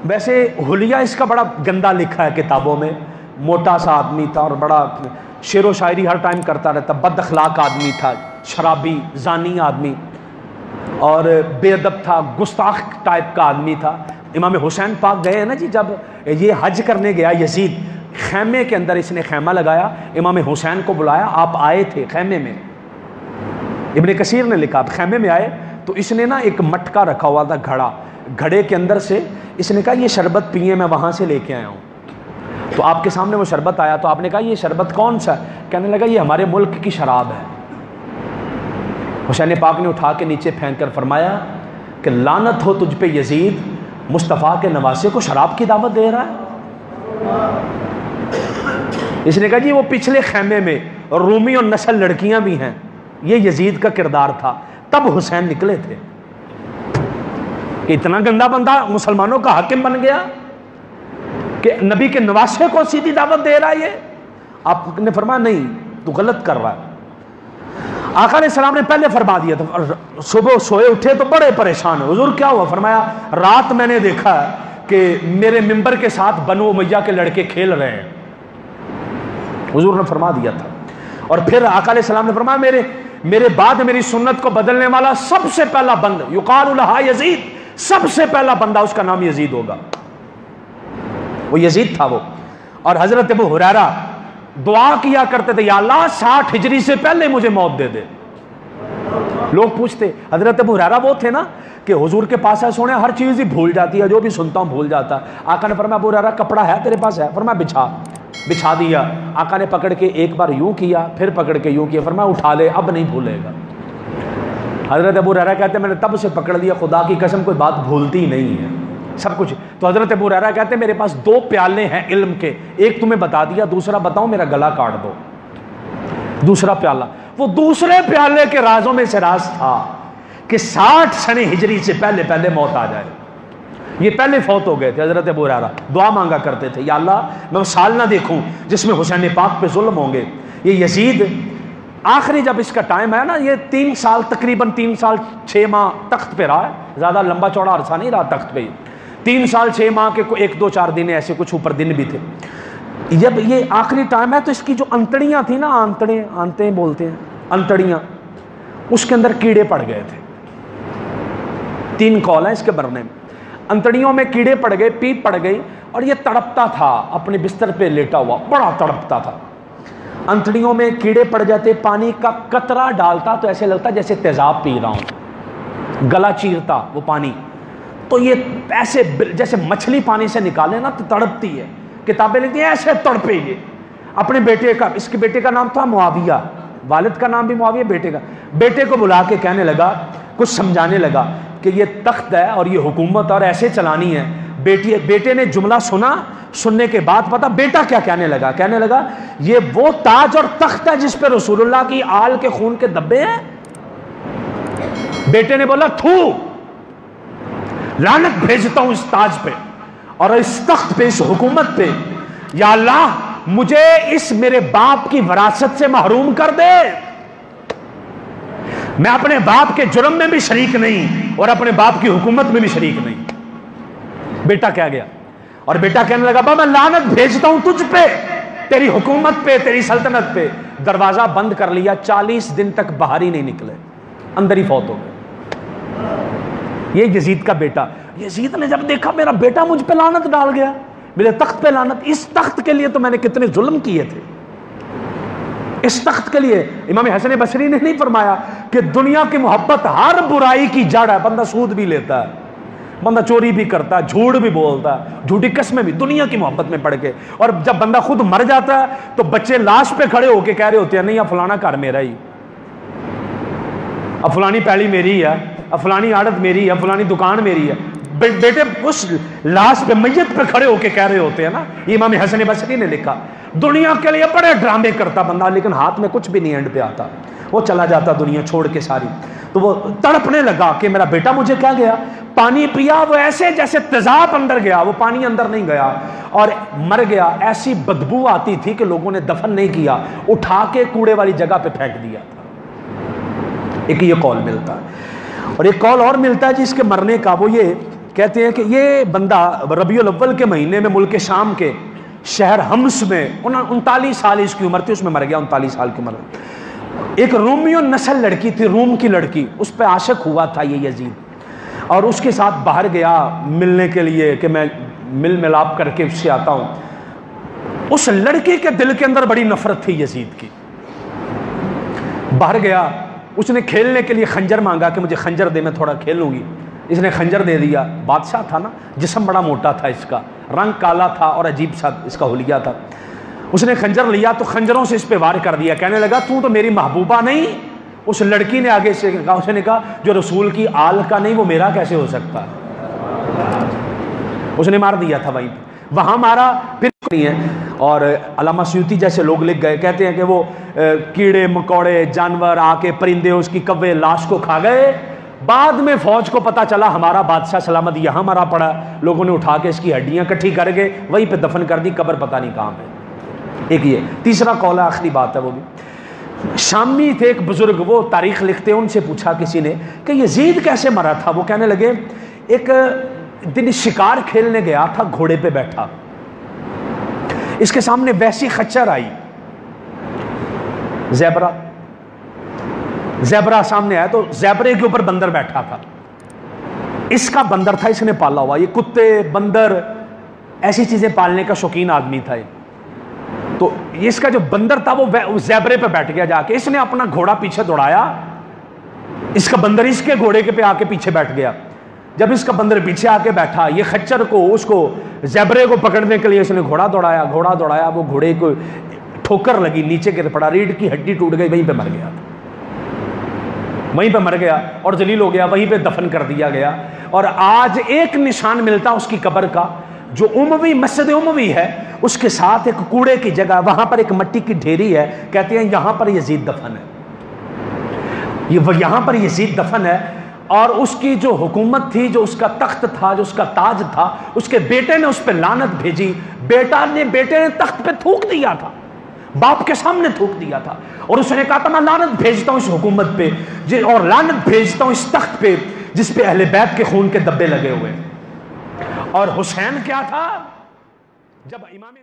वैसे हुलिया इसका बड़ा गंदा लिखा है किताबों में। मोटा सा आदमी था और बड़ा शेर व शायरी हर टाइम करता रहता, बद अखलाक आदमी था, शराबी जानी आदमी और बेअदब था, गुस्ताख टाइप का आदमी था। इमाम हुसैन पाक गए हैं ना जी, जब ये हज करने गया यजीद, खैमे के अंदर इसने खैमा लगाया, इमाम हुसैन को बुलाया, आप आए थे खैमे में। इब्ने कसीर ने लिखा आप खैमे में आए तो इसने ना एक मटका रखा हुआ था, घड़े के अंदर से इसने कहा ये शरबत पिए, मैं वहाँ से लेके आया हूँ। तो आपके सामने वो शरबत आया तो आपने कहा ये शरबत कौन सा? कहने लगा ये हमारे मुल्क की शराब है। हुसैन पाक ने उठा के नीचे फेंक कर फरमाया कि लानत हो तुझ पे यजीद, मुस्तफ़ा के नवासे को शराब की दावत दे रहा है। इसने कहा जी वो पिछले खैमे में रूमी और नस्ल लड़कियां भी हैं, ये यजीद का किरदार था। तब हुसैन निकले थे कि इतना गंदा बंदा मुसलमानों का हाकिम बन गया कि नबी के नवासे को सीधी दावत दे रहा है। ये आपने फरमाया नहीं तू गलत कर रहा है। आका अलैहिस्सलाम ने पहले फरमा दिया था, सुबह सोए उठे तो बड़े परेशान हो, हुजूर क्या हुआ? फरमाया रात मैंने देखा कि मेरे मिंबर के साथ बनु उमैया के लड़के खेल रहे हैं। हुजूर ने फरमा दिया था। और फिर आका अलैहिस्सलाम ने फरमाया मेरे बाद मेरी सुन्नत को बदलने वाला सबसे पहला बंदा युकालु लहा यजीद, सबसे पहला बंदा उसका नाम यजीद होगा। वो यजीद था वो। और हजरत अबू हुरैरा दुआ किया करते थे, या अल्लाह 60 हिजरी से पहले मुझे मौत दे दे। लोग पूछते, हजरत अबू हुरैरा वो थे ना कि हुजूर के पास है, सोने हर चीज ही भूल जाती है, जो भी सुनता हूं भूल जाता है। आका ने फरमाया अबू हुरैरा कपड़ा है तेरे पास? है। फरमाया बिछा दिया। आका ने पकड़ के एक बार यूं किया, फिर पकड़ के यूं किया, फरमाया उठा ले, अब नहीं भूलेगा। हजरत अबू हुरैरा कहते मैंने तब से पकड़ लिया, खुदा की कसम कोई बात भूलती नहीं है सब कुछ। तो हजरत अबू हुरैरा कहते मेरे पास 2 प्याले हैं इल्म के, एक तुम्हें बता दिया, दूसरा बताओ मेरा गला काट दो। दूसरा प्याला, वो दूसरे प्याले के राजों में से राज था कि 60 सने हिजरी से पहले पहले मौत आ जाए। ये पहले फौत हो गए थे। हजरत अबू हुरैरा दुआ मांगा करते थे, या अल्लाह मैं वो साल ना देखूं जिसमें हुसैन पाक पे जुल्म होंगे। ये यजीद आखिरी जब इसका टाइम है ना, ये 3 साल तकरीबन 3 साल 6 माह तख्त पे रहा है, ज्यादा लंबा चौड़ा अरसा नहीं रहा तख्त पे। 3 साल 6 माह के 1-2-4 दिन ऐसे कुछ ऊपर दिन भी थे। जब ये आखिरी टाइम है तो इसकी जो अंतड़ियां थी ना, आंते बोलते हैं, अंतड़ियां, उसके अंदर कीड़े पड़ गए थे। 3 कौल है इसके मरने में। अंतड़ियों में कीड़े पड़ गए, पीप पड़ गई और ये तड़पता था अपने बिस्तर पे लेटा हुआ, बड़ा तड़पता था। अंतड़ियों में कीड़े पड़ जाते, पानी का कतरा डालता तो ऐसे लगता जैसे तेजाब पी रहा हूं, गला चीरता वो पानी। तो ये ऐसे जैसे मछली पानी से निकाले ना तो तड़पती है। किताबें लिखती हैं ऐसे तड़पे ये। अपने बेटे का, इसके बेटे का नाम था मुआविया, वालिद का नाम भी मुआविया, बेटे को बुला के कहने लगा, कुछ समझाने लगा कि ये तख्त है और ये हुकूमत और ऐसे चलानी है। बेटे ने जुमला सुना, सुनने के बाद पता बेटा क्या कहने लगा, ये वो ताज और तख्त है जिस पे रसूलुल्लाह की आल के खून के धब्बे हैं। बेटे ने बोला थू, लानत भेजता हूं इस ताज पे और इस तख्त पे, इस हुकूमत पे। या अल्लाह मुझे इस मेरे बाप की विरासत से महरूम कर दे। मैं अपने बाप के जुर्म में भी शरीक नहीं और अपने बाप की हुकूमत में भी शरीक नहीं। बेटा कह गया और बेटा कहने लगा बाबा मैं लानत भेजता हूं तुझ पे, तेरी हुकूमत पे, तेरी सल्तनत पे। दरवाजा बंद कर लिया, 40 दिन तक बाहर ही नहीं निकले, अंदर ही फौत हो गए। ये यजीद का बेटा। यजीद ने जब देखा मेरा बेटा मुझ पे लानत डाल गया, मेरे तख्त पे लानत, इस तख्त के लिए तो मैंने कितने जुल्म किए थे, इस तख्त के लिए। इमाम हसन बसरी ने नहीं फरमाया कि दुनिया की मोहब्बत हर बुराई की जड़ है। बंदा सूद भी लेता है, बंदा चोरी भी करता है, झूठ भी बोलता है, झूठी कस्में भी, दुनिया की मोहब्बत में पड़ के। और जब बंदा खुद मर जाता है तो बच्चे लाश पे खड़े होके कह रहे होते हैं नहीं अब फलाना घर मेरा ही, अब फलानी पैली मेरी है, अब फलानी आड़त मेरी है, फलानी दुकान मेरी है। बेटे उस लाश पे, मैयत पे खड़े होके कह रहे होते हैं ना। इमाम हसन बसरी ने लिखा दुनिया के लिए बड़े ड्रामे करता बंदा, लेकिन हाथ में कुछ भी नहीं एंड पे आता, वो चला जाता दुनिया छोड़ के सारी। तो वो तड़पने लगा कि मेरा बेटा मुझे क्या गया। पानी पिया, वो ऐसे जैसे तेजाब अंदर गया, वो पानी अंदर नहीं गया और मर गया। ऐसी बदबू आती थी कि लोगों ने दफन नहीं किया, उठा के कूड़े वाली जगह पे फेंक दिया था। एक ये कौल मिलता है और एक कौल और मिलता है जिसके मरने का, वो ये कहते हैं कि ये बंदा रबीउल अव्वल के महीने में मुल्क शाम के शहर हम्स में 39 साल इसकी उम्र थी, उसमें मर गया 39 साल की उम्र। एक रोमियो नस्ल लड़की थी, रूम की लड़की, उस पर आशिक हुआ था ये यजीद, और उसके साथ बाहर गया मिलने के लिए कि मैं मिल मिलाप करके उससे आता हूं। उस लड़के के दिल के अंदर बड़ी नफरत थी यजीद की। बाहर गया, उसने खेलने के लिए खंजर मांगा कि मुझे खंजर दे, मैं थोड़ा खेल लूंगी। इसने खंजर दे दिया। बादशाह था ना, जिस्म बड़ा मोटा था इसका, रंग काला था और अजीब सा इसका हुलिया था। उसने खंजर लिया तो खंजरों से इस पे वार कर दिया। कहने लगा तू तो मेरी महबूबा नहीं। उस लड़की ने आगे से कहा, उसने कहा जो रसूल की आल का नहीं वो मेरा कैसे हो सकता। उसने मार दिया था वहीं पे, वहां मारा फिर नहीं है। और अल्लामा सयूती जैसे लोग लिख गए, कहते हैं कि वो कीड़े मकोड़े जानवर आके परिंदे उसकी कव्वे लाश को खा गए। बाद में फौज को पता चला हमारा बादशाह सलामत यहाँ मरा पड़ा, लोगों ने उठा के इसकी हड्डियां इकट्ठी करके वहीं पे दफन कर दी, कब्र पता नहीं कहाँ पे। एक ये तीसरा कौल है, आखिरी बात है, वो भी शामी थे एक बुजुर्ग, वो तारीख लिखते हैं, उनसे पूछा किसी ने कि यजीद कैसे मरा था। वो कहने लगे एक दिन शिकार खेलने गया था, घोड़े पे बैठा, इसके सामने वैसी खच्चर आई, ज़ेबरा सामने आया, तो ज़ेबरे के ऊपर बंदर बैठा था। इसका बंदर था, इसने पाला हुआ। ये कुत्ते बंदर ऐसी चीजें पालने का शौकीन आदमी था। तो इसका जो बंदर था वो ज़ेबरे पे बैठ गया जाके। इसने अपना घोड़ा पीछे दौड़ाया, इसका बंदर इसके घोड़े के पे आके पीछे बैठ गया। जब इसका बंदर पीछे आके बैठा, ये खच्चर को उसको ज़ेबरे को पकड़ने के लिए इसने घोड़ा दौड़ाया, वो घोड़े को ठोकर लगी, नीचे गिर पड़ा, रीढ़ की हड्डी टूट गई, वहीं पे मर गया, वहीं पे मर गया और जलील हो गया, वहीं पे दफन कर दिया गया। और आज एक निशान मिलता उसकी कब्र का, जो उमवी मस्जिद उमवी है उसके साथ एक कूड़े की जगह, वहां पर एक मिट्टी की ढेरी है, कहते हैं यहां पर यजीद दफन है। यहां पर यजीद दफन है। और उसकी जो हुकूमत थी, जो उसका तख्त था, जो उसका ताज था, उसके बेटे ने उस पर लानत भेजी। बेटे ने तख्त पे थूक दिया था, बाप के सामने थूक दिया था, और उसने कहा था मैं लानत भेजता हूं इस हुकूमत पे, और लानत भेजता हूं इस तख्त पे जिस पे अहले बैत के खून के धब्बे लगे हुए। और हुसैन क्या था, जब इमाम